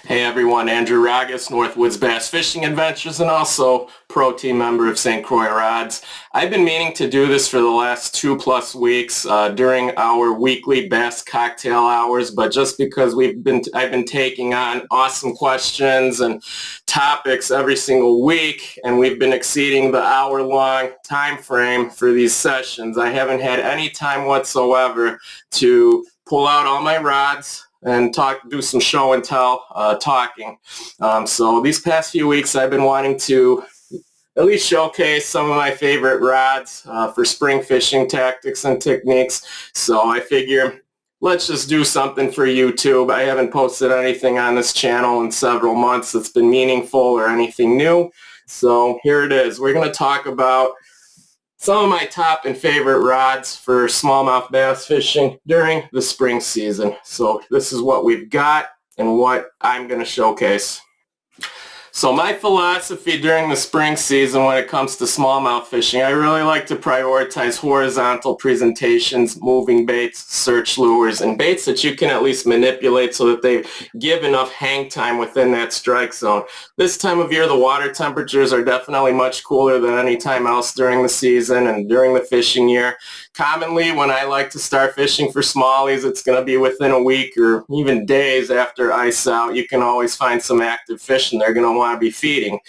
Hey everyone, Andrew Ragas, Northwoods Bass Fishing Adventures, and also pro team member of St. Croix Rods. I've been meaning to do this for the last 2+ weeks during our weekly bass cocktail hours, but just because I've been taking on awesome questions and topics every single week, and we've been exceeding the hour-long time frame for these sessions, I haven't had any time whatsoever to pull out all my rods and do some show and tell talking. So these past few weeks I've been wanting to at least showcase some of my favorite rods for spring fishing tactics and techniques. So I figure let's just do something for YouTube. I haven't posted anything on this channel in several months that's been meaningful or anything new. So here it is. We're going to talk about some of my top and favorite rods for smallmouth bass fishing during the spring season. So this is what we've got and what I'm going to showcase. So my philosophy during the spring season when it comes to smallmouth fishing, I really like to prioritize horizontal presentations, moving baits, search lures, and baits that you can at least manipulate so that they give enough hang time within that strike zone. This time of year, the water temperatures are definitely much cooler than any time else during the season and during the fishing year. Commonly, when I like to start fishing for smallies, it's going to be within a week or even days after ice out. You can always find some active fish and they're going to want to be feeding.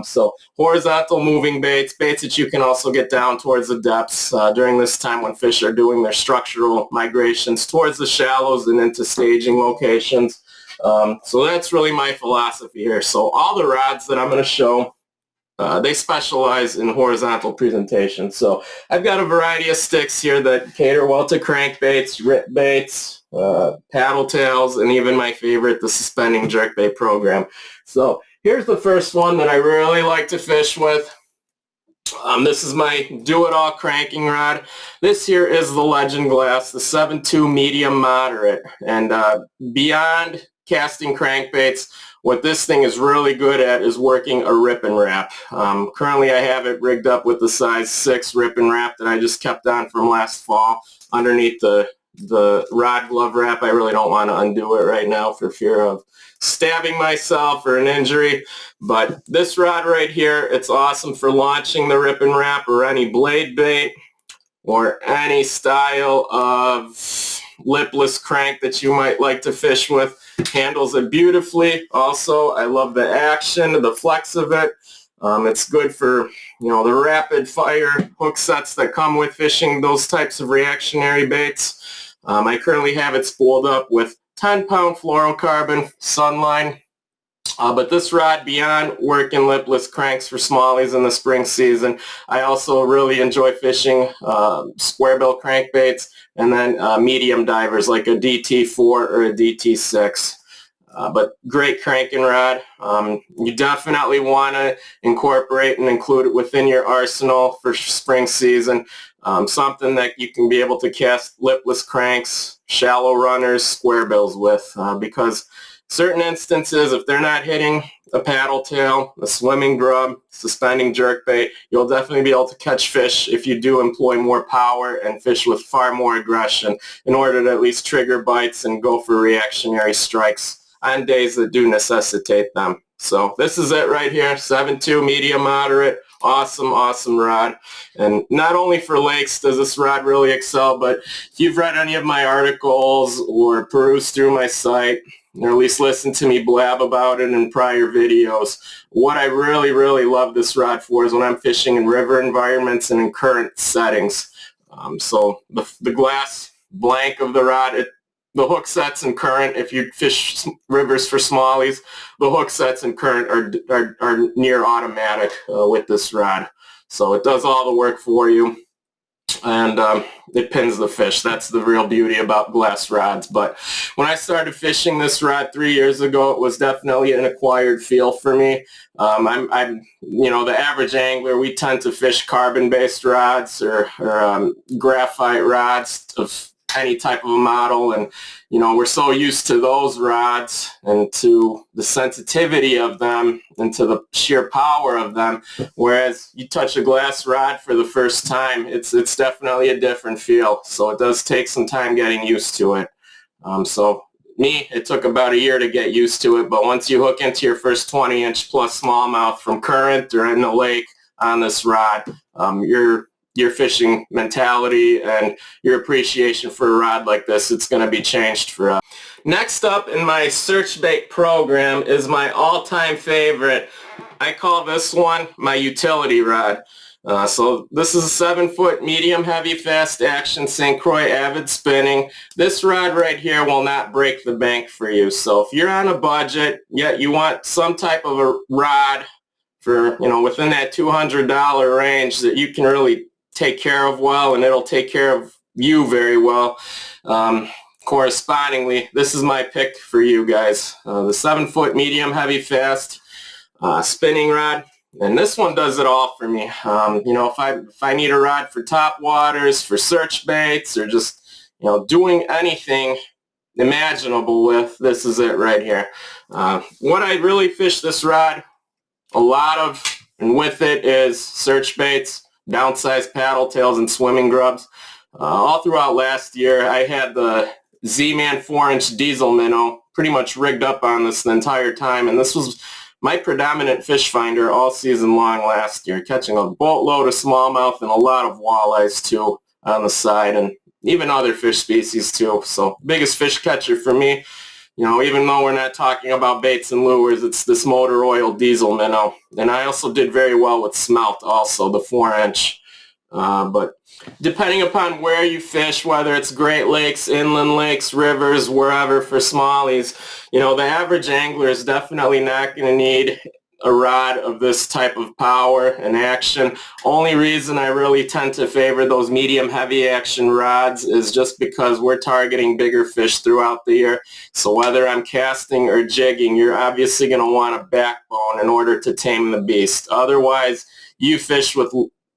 So horizontal moving baits that you can also get down towards the depths during this time when fish are doing their structural migrations towards the shallows and into staging locations. So that's really my philosophy here. So all the rods that I'm going to show, they specialize in horizontal presentation. So I've got a variety of sticks here that cater well to crankbaits, rip baits, paddle tails, and even my favorite, the suspending jerkbait program. So here's the first one that I really like to fish with. This is my do-it-all cranking rod. This here is the Legend Glass, the 7.2 medium moderate. And beyond casting crankbaits, what this thing is really good at is working a rip and wrap. Currently I have it rigged up with the size 6 rip and wrap that I just kept on from last fall underneath the rod glove wrap. I really don't want to undo it right now for fear of stabbing myself or an injury. But this rod right here, it's awesome for launching the rip and wrap or any blade bait or any style of lipless crank that you might like to fish with. Handles it beautifully. Also, I love the action, the flex of it. It's good for, the rapid fire hook sets that come with fishing those types of reactionary baits. I currently have it spooled up with 10-pound fluorocarbon Sunline. But this rod, beyond working lipless cranks for smallies in the spring season, I also really enjoy fishing square bill crankbaits and then medium divers like a DT4 or a DT6. But great cranking rod. You definitely want to incorporate and include it within your arsenal for spring season. Something that you can be able to cast lipless cranks, shallow runners, square bills with, because certain instances, if they're not hitting a paddle tail, a swimming grub, suspending jerkbait, you'll definitely be able to catch fish if you do employ more power and fish with far more aggression in order to at least trigger bites and go for reactionary strikes on days that do necessitate them. So this is it right here, 7.2 medium moderate. Awesome rod. And not only for lakes does this rod really excel, but if you've read any of my articles or perused through my site, or at least listened to me blab about it in prior videos, what I really love this rod for is when I'm fishing in river environments and in current settings. So the glass blank of the rod, the hook sets and current, if you fish rivers for smallies, the hook sets and current are near automatic with this rod. So it does all the work for you, and it pins the fish. That's the real beauty about glass rods. But when I started fishing this rod 3 years ago, it was definitely an acquired feel for me. I'm the average angler, we tend to fish carbon-based rods or graphite rods of any type of a model, and we're so used to those rods and to the sensitivity of them and to the sheer power of them, whereas you touch a glass rod for the first time, it's definitely a different feel. So it does take some time getting used to it. So me, it took about a year to get used to it, but once you hook into your first 20-inch plus smallmouth from current or in the lake on this rod, your fishing mentality and your appreciation for a rod like this, it's going to be changed forever. Next up in my search bait program is my all-time favorite. I call this one my utility rod. So this is a 7-foot medium heavy fast action St. Croix Avid spinning. This rod right here will not break the bank for you. So if you're on a budget, yet you want some type of a rod for, within that $200 range that you can really take care of well, and it'll take care of you very well. Correspondingly, this is my pick for you guys. The 7-foot medium heavy fast spinning rod, and this one does it all for me. If I need a rod for top waters, for search baits, or just doing anything imaginable with, this is it right here. What I really fish this rod a lot of, and with it, is search baits, downsized paddle tails, and swimming grubs. All throughout last year, I had the Z-Man 4-inch diesel minnow pretty much rigged up on this the entire time, and this was my predominant fish finder all season long last year, catching a boatload of smallmouth and a lot of walleyes too on the side, and even other fish species too. So biggest fish catcher for me, even though we're not talking about baits and lures, it's this motor oil diesel minnow. And I also did very well with smelt also, the 4-inch. But depending upon where you fish, whether it's Great Lakes, inland lakes, rivers, wherever for smallies, the average angler is definitely not going to need a rod of this type of power and action. Only reason I really tend to favor those medium heavy action rods is just because we're targeting bigger fish throughout the year. So whether I'm casting or jigging, you're obviously going to want a backbone in order to tame the beast. Otherwise, you fish with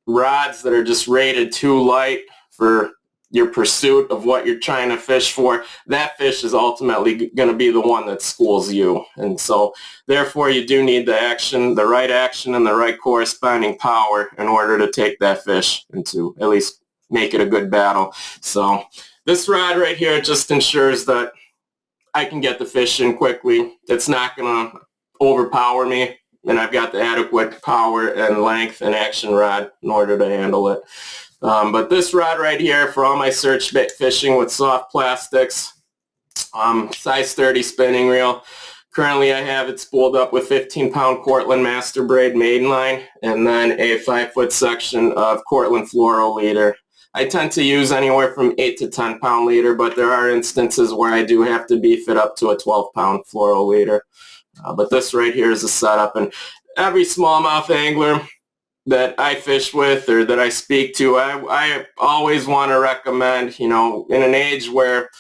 rods that are just rated too light for your pursuit of what you're trying to fish for, that fish is ultimately going to be the one that schools you. And so therefore you do need the action, the right action, and the right corresponding power in order to take that fish and to at least make it a good battle. So this rod right here just ensures that I can get the fish in quickly. It's not going to overpower me, and I've got the adequate power and length and action rod in order to handle it. But this rod right here for all my search bait fishing with soft plastics, size 30 spinning reel. Currently I have it spooled up with 15-pound Cortland Master Braid maiden line, and then a 5-foot section of Cortland fluoro leader. I tend to use anywhere from 8 to 10-pound leader, but there are instances where I do have to beef it up to a 12-pound fluoro leader. But this right here is a setup, and every smallmouth angler that I fish with or that I speak to, I always want to recommend, in an age where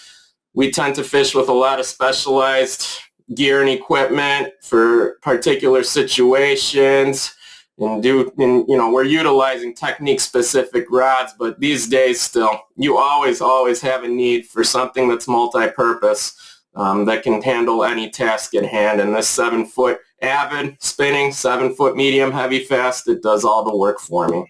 we tend to fish with a lot of specialized gear and equipment for particular situations, and we're utilizing technique-specific rods, but these days still, you always have a need for something that's multi-purpose, that can handle any task at hand. And this 7-foot Avid spinning, 7-foot medium heavy fast, it does all the work for me.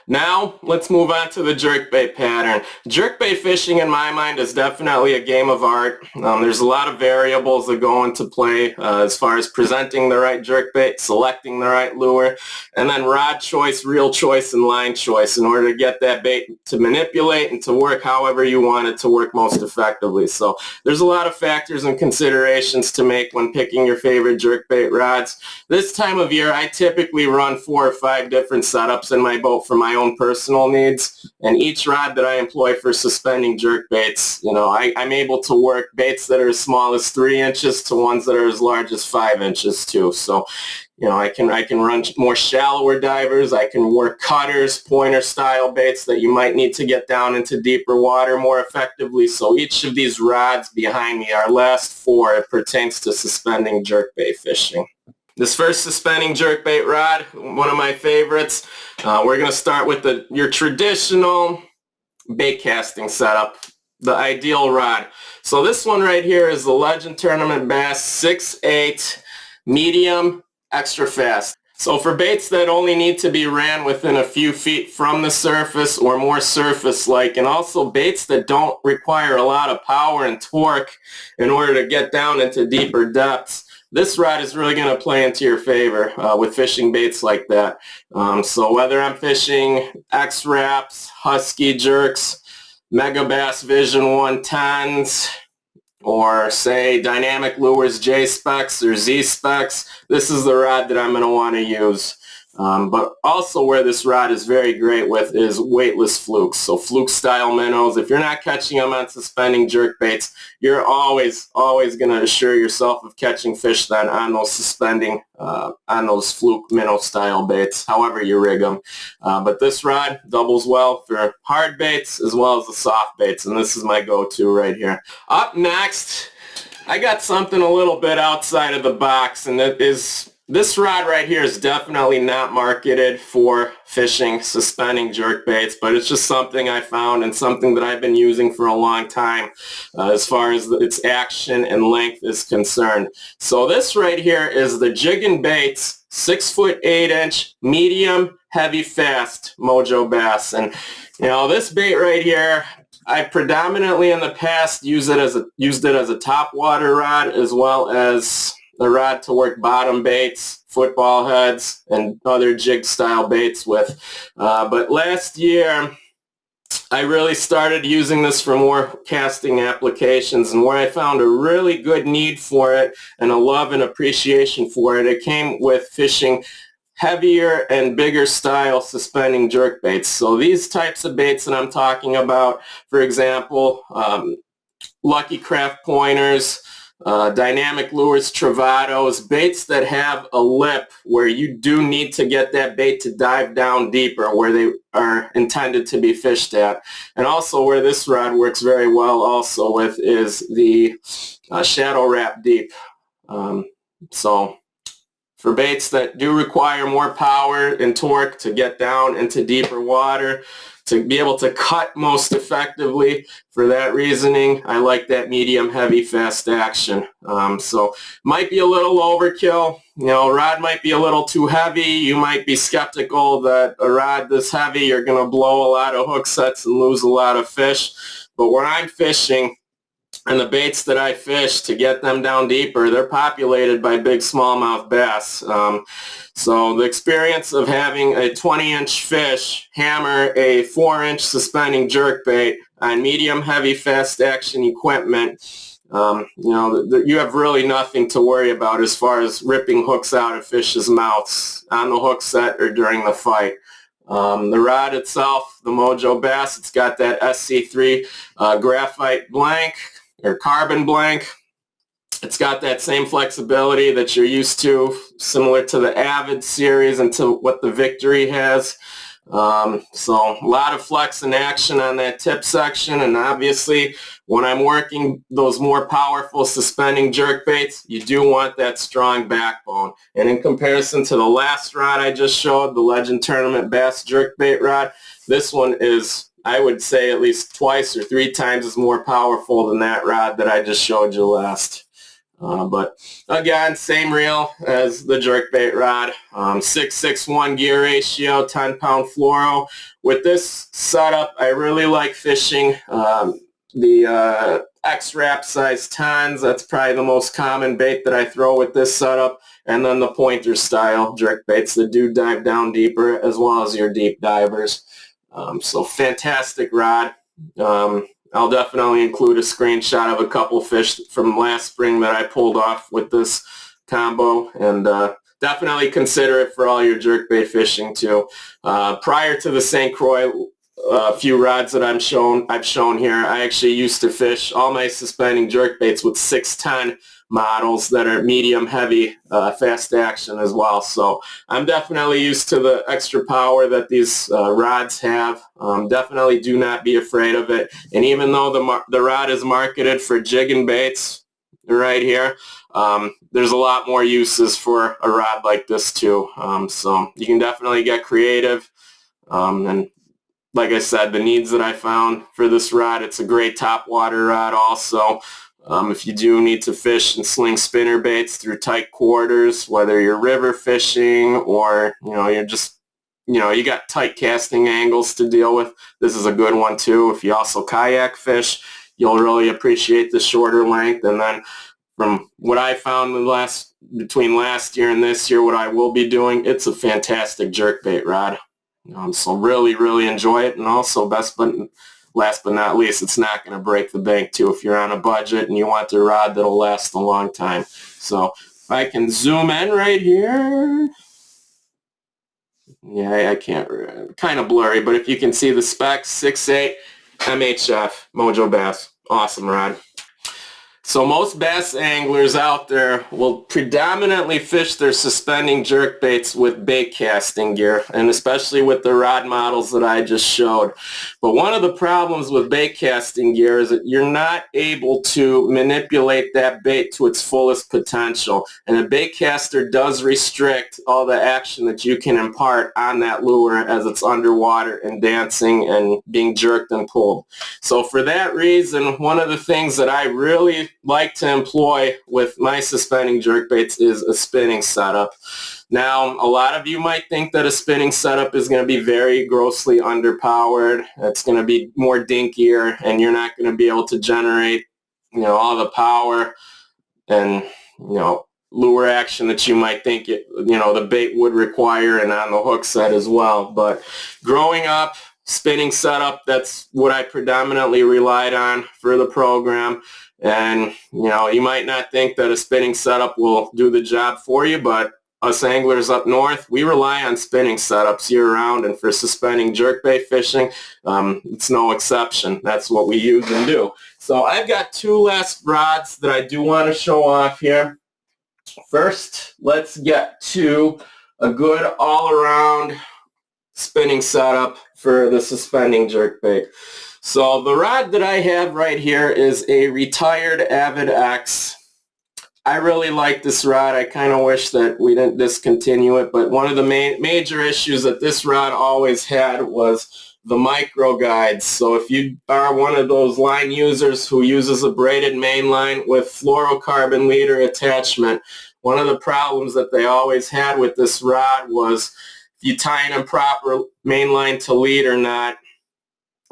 Now, let's move on to the jerkbait pattern. Jerkbait fishing, in my mind, is definitely a game of art. There's a lot of variables that go into play as far as presenting the right jerkbait, selecting the right lure, and then rod choice, reel choice, and line choice in order to get that bait to manipulate and to work however you want it to work most effectively. So there's a lot of factors and considerations to make when picking your favorite jerkbait rods. This time of year, I typically run 4 or 5 different setups in my boat for my own personal needs, and each rod that I employ for suspending jerk baits, I'm able to work baits that are as small as 3 inches to ones that are as large as 5 inches too. So I can run more shallower divers, I can work cutters, pointer style baits that you might need to get down into deeper water more effectively. So each of these rods behind me, our last 4, it pertains to suspending jerkbait fishing. This first suspending jerkbait rod, one of my favorites, we're going to start with your traditional bait casting setup, the ideal rod. So this one right here is the Legend Tournament Bass 6'8", medium, extra fast. So for baits that only need to be ran within a few feet from the surface or more surface-like, and also baits that don't require a lot of power and torque in order to get down into deeper depths, this rod is really going to play into your favor with fishing baits like that. So whether I'm fishing X-Wraps, Husky Jerks, Megabass Vision 110s, or say Dynamic Lures J-Specs or Z-Specs, this is the rod that I'm going to want to use. But also where this rod is very great with is weightless flukes. So fluke style minnows, if you're not catching them on suspending jerk baits, you're always going to assure yourself of catching fish then on those suspending, on those fluke minnow style baits, however you rig them. But this rod doubles well for hard baits as well as the soft baits, and this is my go-to right here. Up next, I got something a little bit outside of the box, and it is this rod right here is definitely not marketed for fishing suspending jerk baits, but it's just something I found and something that I've been using for a long time as far as its action and length is concerned. So this right here is the Jiggin' Baits 6'8" medium heavy fast Mojo bass. And you know, this bait right here, I predominantly in the past used it as a top water rod as well as a rod to work bottom baits, football heads, and other jig style baits with. But last year I really started using this for more casting applications, and where I found a really good need for it and a love and appreciation for it, it came with fishing heavier and bigger style suspending jerk baits. So these types of baits that I'm talking about, for example, Lucky Craft pointers, Dynamic Lures Travados, baits that have a lip where you do need to get that bait to dive down deeper where they are intended to be fished at. And also where this rod works very well also with is the Shadow Wrap Deep. So for baits that do require more power and torque to get down into deeper water, to be able to cut most effectively, for that reasoning, I like that medium heavy fast action. So might be a little overkill. You know, rod might be a little too heavy. You might be skeptical that a rod this heavy, you're going to blow a lot of hook sets and lose a lot of fish. But where I'm fishing, and the baits that I fish to get them down deeper, they're populated by big smallmouth bass. So the experience of having a 20-inch fish hammer a 4-inch suspending jerkbait on medium heavy fast action equipment, you know, you have really nothing to worry about as far as ripping hooks out of fish's mouths on the hook set or during the fight. The rod itself, the Mojo Bass, it's got that SC3 graphite blank or carbon blank. It's got that same flexibility that you're used to, similar to the Avid series and to what the Victory has. So a lot of flex and action on that tip section, and obviously when I'm working those more powerful suspending jerk baits, you do want that strong backbone. And in comparison to the last rod I just showed, the Legend Tournament Bass jerk bait rod, this one is, I would say, at least twice or 3 times as more powerful than that rod that I just showed you last. But again, same reel as the jerkbait rod, 6:6:1 gear ratio, 10-pound fluoro. With this setup, I really like fishing the X-Wrap size 10s. That's probably the most common bait that I throw with this setup. And then the pointer style jerkbaits that do dive down deeper, as well as your deep divers. So fantastic rod. I'll definitely include a screenshot of a couple fish from last spring that I pulled off with this combo, and definitely consider it for all your jerkbait fishing too. Prior to the St. Croix few rods that I've shown here, I actually used to fish all my suspending jerkbaits with 610 models that are medium heavy fast action as well. So I'm definitely used to the extra power that these rods have. Definitely do not be afraid of it. And even though the rod is marketed for jigging baits right here, there's a lot more uses for a rod like this too. So you can definitely get creative. And like I said, the needs that I found for this rod, it's a great top water rod also. If you do need to fish and sling spinner baits through tight quarters, whether you're river fishing or, you're just, you got tight casting angles to deal with, this is a good one too. If you also kayak fish, you'll really appreciate the shorter length. And then from what I found between last year and this year, what I will be doing, it's a fantastic jerkbait rod. So really, really enjoy it. And also, last but not least, it's not going to break the bank too if you're on a budget and you want a rod that'll last a long time. So if I can zoom in right here. Yeah, I can't, kind of blurry, but if you can see the specs, 6'8", MHF, Mojo Bass, awesome rod. So most bass anglers out there will predominantly fish their suspending jerkbaits with bait casting gear, and especially with the rod models that I just showed. But one of the problems with bait casting gear is that you're not able to manipulate that bait to its fullest potential, and a bait caster does restrict all the action that you can impart on that lure as it's underwater and dancing and being jerked and pulled. So for that reason, one of the things that I really like to employ with my suspending jerkbaits is a spinning setup. Now, a lot of you might think that a spinning setup is going to be very grossly underpowered. It's going to be more dinkier, and you're not going to be able to generate, all the power and, lure action that you might think the bait would require, and on the hook set as well. But growing up, spinning setup, that's what I predominantly relied on for the program. And, you might not think that a spinning setup will do the job for you, but us anglers up north, we rely on spinning setups year-round, and for suspending jerkbait fishing, it's no exception. That's what we use and do. So I've got two last rods that I do want to show off here. First, let's get to a good all-around spinning setup for the suspending jerkbait. So the rod that I have right here is a retired Avid-X. I really like this rod. I kind of wish that we didn't discontinue it, but one of the major issues that this rod always had was the micro guides. So if you are one of those line users who uses a braided main line with fluorocarbon leader attachment, one of the problems that they always had with this rod was if you tie an improper main line to leader knot,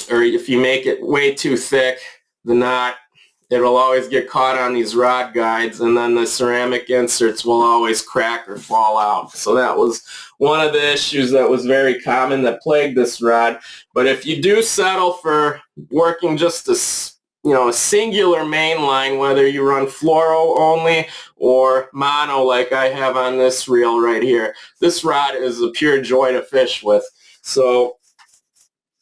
or if you make it way too thick, the knot, it'll always get caught on these rod guides, and then the ceramic inserts will always crack or fall out. So that was one of the issues that was very common that plagued this rod. But if you do settle for working just a singular main line, whether you run fluoro only or mono like I have on this reel right here, this rod is a pure joy to fish with. So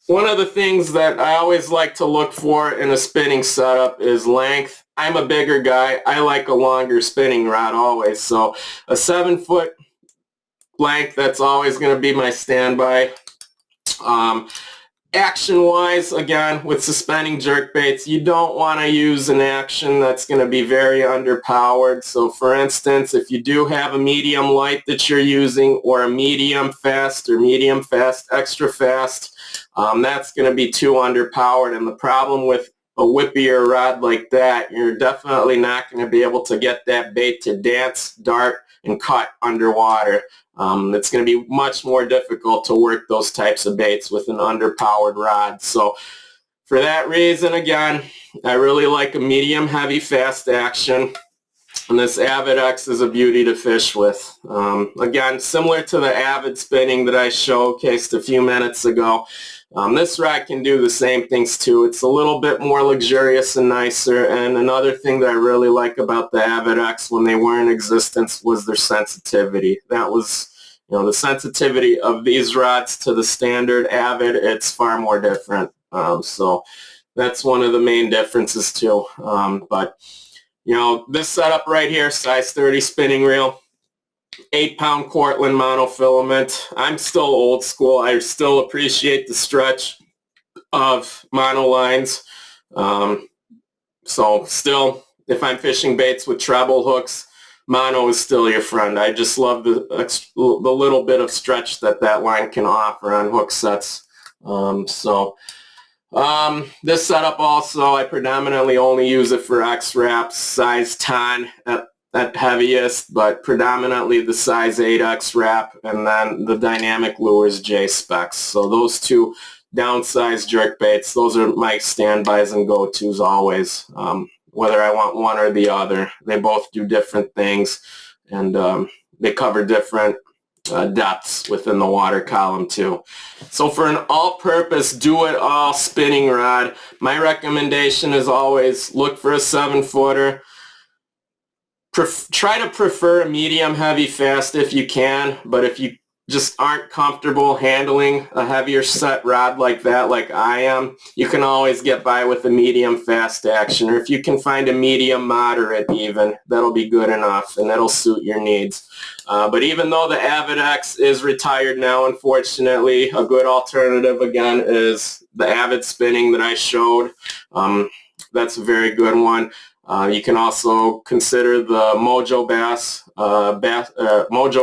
one of the things that I always like to look for in a spinning setup is length. I'm a bigger guy. I like a longer spinning rod always. So a 7-foot length, that's always going to be my standby. Action-wise, again, with suspending jerkbaits, you don't want to use an action that's going to be very underpowered. So for instance, if you do have a medium light that you're using, or a medium fast or medium fast extra fast, that's going to be too underpowered. And the problem with a whippier rod like that, you're definitely not going to be able to get that bait to dance, dart, and cut underwater. It's going to be much more difficult to work those types of baits with an underpowered rod. So for that reason, again, I really like a medium heavy fast action, and this Avid-X is a beauty to fish with. Again, similar to the Avid spinning that I showcased a few minutes ago, this rod can do the same things too. It's a little bit more luxurious and nicer, and another thing that I really like about the Avid-X when they were in existence was their sensitivity. That was, the sensitivity of these rods to the standard Avid, it's far more different. So that's one of the main differences too. But this setup right here, size 30 spinning reel, 8-pound Cortland monofilament. I'm still old school. I still appreciate the stretch of monolines. So still, if I'm fishing baits with treble hooks, mono is still your friend. I just love the little bit of stretch that line can offer on hook sets. So This setup also, I predominantly only use it for X wraps, size 10 at heaviest, but predominantly the size 8X wrap, and then the dynamic lures J specs. So those two downsized jerkbaits, those are my standbys and go-tos always, whether I want one or the other. They both do different things, and they cover different depths within the water column too. So for an all-purpose do-it-all spinning rod, my recommendation is always look for a 7-footer. Try to prefer a medium heavy fast if you can, but if you just aren't comfortable handling a heavier set rod like that, like I am, you can always get by with a medium fast action, or if you can find a medium moderate even, that'll be good enough and that'll suit your needs. But even though the Avid-X is retired now, unfortunately, a good alternative again is the Avid spinning that I showed. That's a very good one. You can also consider the Mojo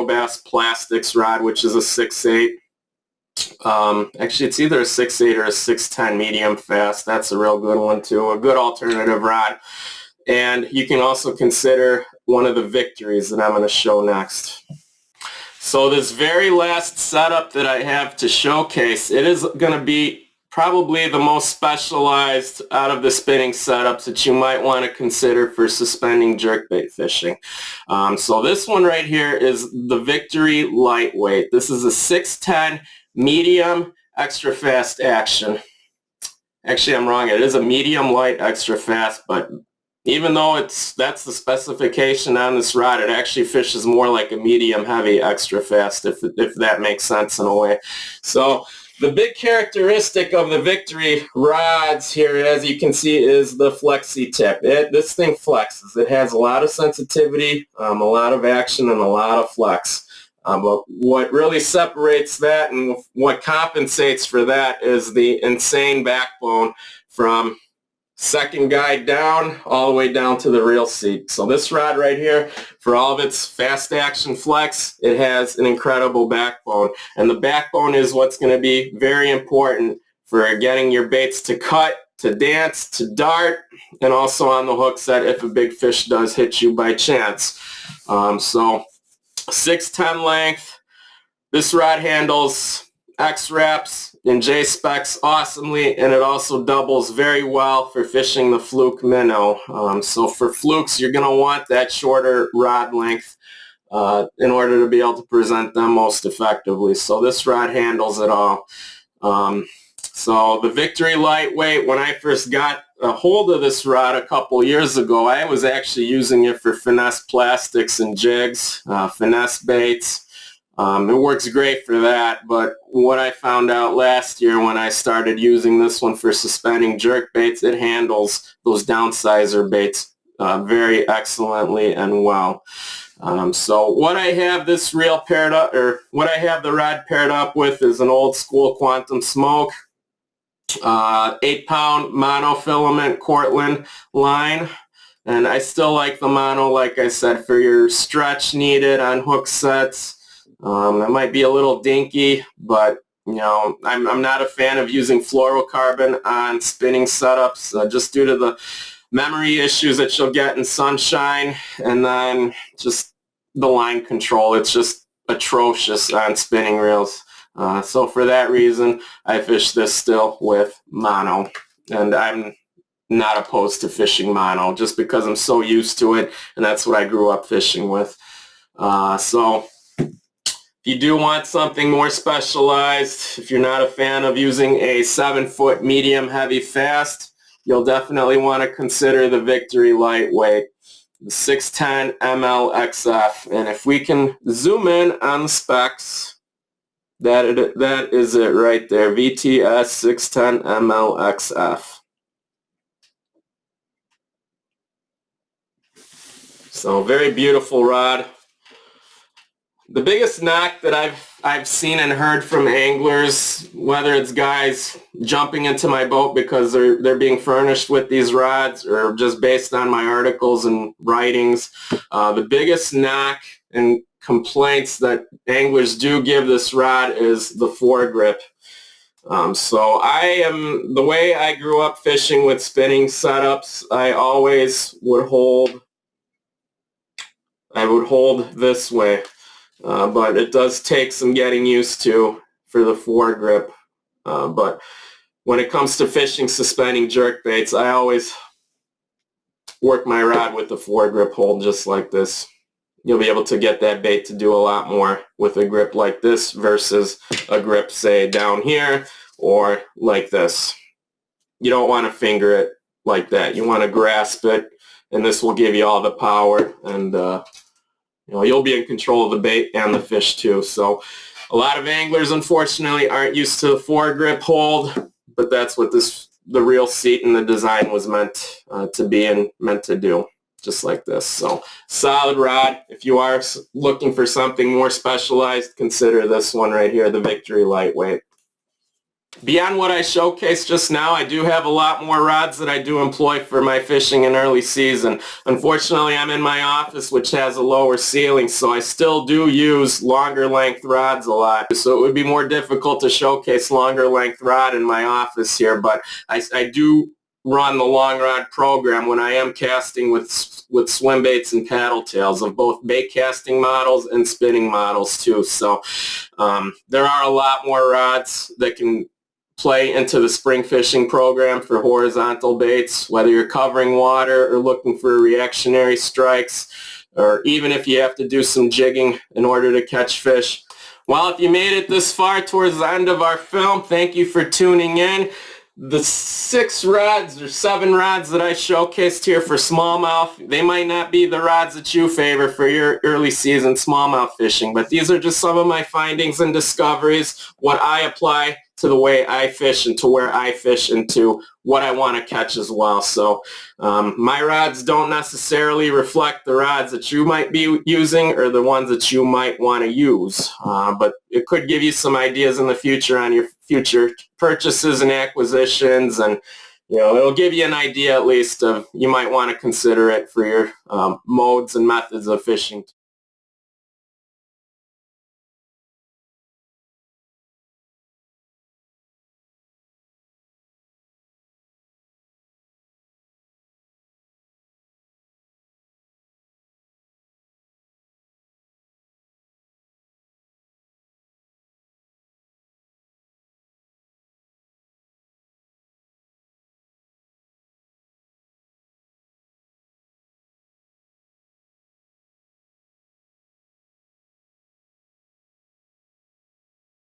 Bass Plastics rod, which is a 6/8. Actually, it's either a 6/8 or a 610 medium fast. That's a real good one too, a good alternative rod. And you can also consider one of the Victories that I'm going to show next. So this very last setup that I have to showcase, it is going to be probably the most specialized out of the spinning setups that you might want to consider for suspending jerkbait fishing. So this one right here is the Victory Lightweight. This is a 610 medium extra fast action. Actually, I'm wrong. It is a medium light extra fast, but even though that's the specification on this rod, it actually fishes more like a medium heavy extra fast, if that makes sense in a way. So the big characteristic of the Victory rods here, as you can see, is the flexi tip. This thing flexes. It has a lot of sensitivity, a lot of action, and a lot of flex. But what really separates that and what compensates for that is the insane backbone from second guide down all the way down to the reel seat. So this rod right here, for all of its fast action flex, it has an incredible backbone, and the backbone is what's going to be very important for getting your baits to cut, to dance, to dart, and also on the hook set if a big fish does hit you by chance. So 610 length. This rod handles X wraps and J specs awesomely, and it also doubles very well for fishing the fluke minnow. So for flukes, you're going to want that shorter rod length in order to be able to present them most effectively. So this rod handles it all. So the Victory Lightweight, when I first got a hold of this rod a couple years ago, I was actually using it for finesse plastics and jigs, finesse baits. It works great for that, but what I found out last year when I started using this one for suspending jerk baits, it handles those downsizer baits very excellently and well. So what I have this reel paired up, or what I have the rod paired up with, is an old school Quantum Smoke 8-pound monofilament Cortland line. And I still like the mono, like I said, for your stretch needed on hook sets. It might be a little dinky, but you know, I'm not a fan of using fluorocarbon on spinning setups just due to the memory issues that you'll get in sunshine, and then just the line control. It's just atrocious on spinning reels. So for that reason, I fish this still with mono, and I'm not opposed to fishing mono just because I'm so used to it, and that's what I grew up fishing with. So if you do want something more specialized, if you're not a fan of using a 7-foot medium heavy fast, you'll definitely want to consider the Victory Lightweight, the 610 MLXF. And if we can zoom in on the specs, that is it right there, VTS 610 MLXF. So very beautiful rod. The biggest knock that I've seen and heard from anglers, whether it's guys jumping into my boat because they're being furnished with these rods, or just based on my articles and writings, the biggest knock and complaints that anglers do give this rod is the foregrip. So the way I grew up fishing with spinning setups, I would hold this way, but it does take some getting used to for the foregrip. But when it comes to fishing suspending jerkbaits, I always work my rod with the foregrip hold just like this. You'll be able to get that bait to do a lot more with a grip like this versus a grip, say, down here or like this. You don't want to finger it like that. You want to grasp it, and this will give you all the power, and you'll be in control of the bait and the fish too. So a lot of anglers, unfortunately, aren't used to the foregrip hold, but that's what the reel seat and the design was meant to be and meant to do. Just like this. So solid rod. If you are looking for something more specialized, consider this one right here, the Victory Lightweight. Beyond what I showcased just now, I do have a lot more rods that I do employ for my fishing in early season. Unfortunately, I'm in my office, which has a lower ceiling, so I still do use longer length rods a lot. So it would be more difficult to showcase longer length rod in my office here, but I do run the long rod program when I am casting with swim baits and paddle tails of both bait casting models and spinning models too. So there are a lot more rods that can play into the spring fishing program for horizontal baits, whether you're covering water or looking for reactionary strikes, or even if you have to do some jigging in order to catch fish. Well, if you made it this far towards the end of our film, thank you for tuning in. The 7 rods that I showcased here for smallmouth, they might not be the rods that you favor for your early season smallmouth fishing, but these are just some of my findings and discoveries, what I apply to the way I fish and to where I fish and to what I want to catch as well. So my rods don't necessarily reflect the rods that you might be using or the ones that you might want to use, but it could give you some ideas in the future on your future purchases and acquisitions, and it'll give you an idea at least of you might want to consider it for your modes and methods of fishing.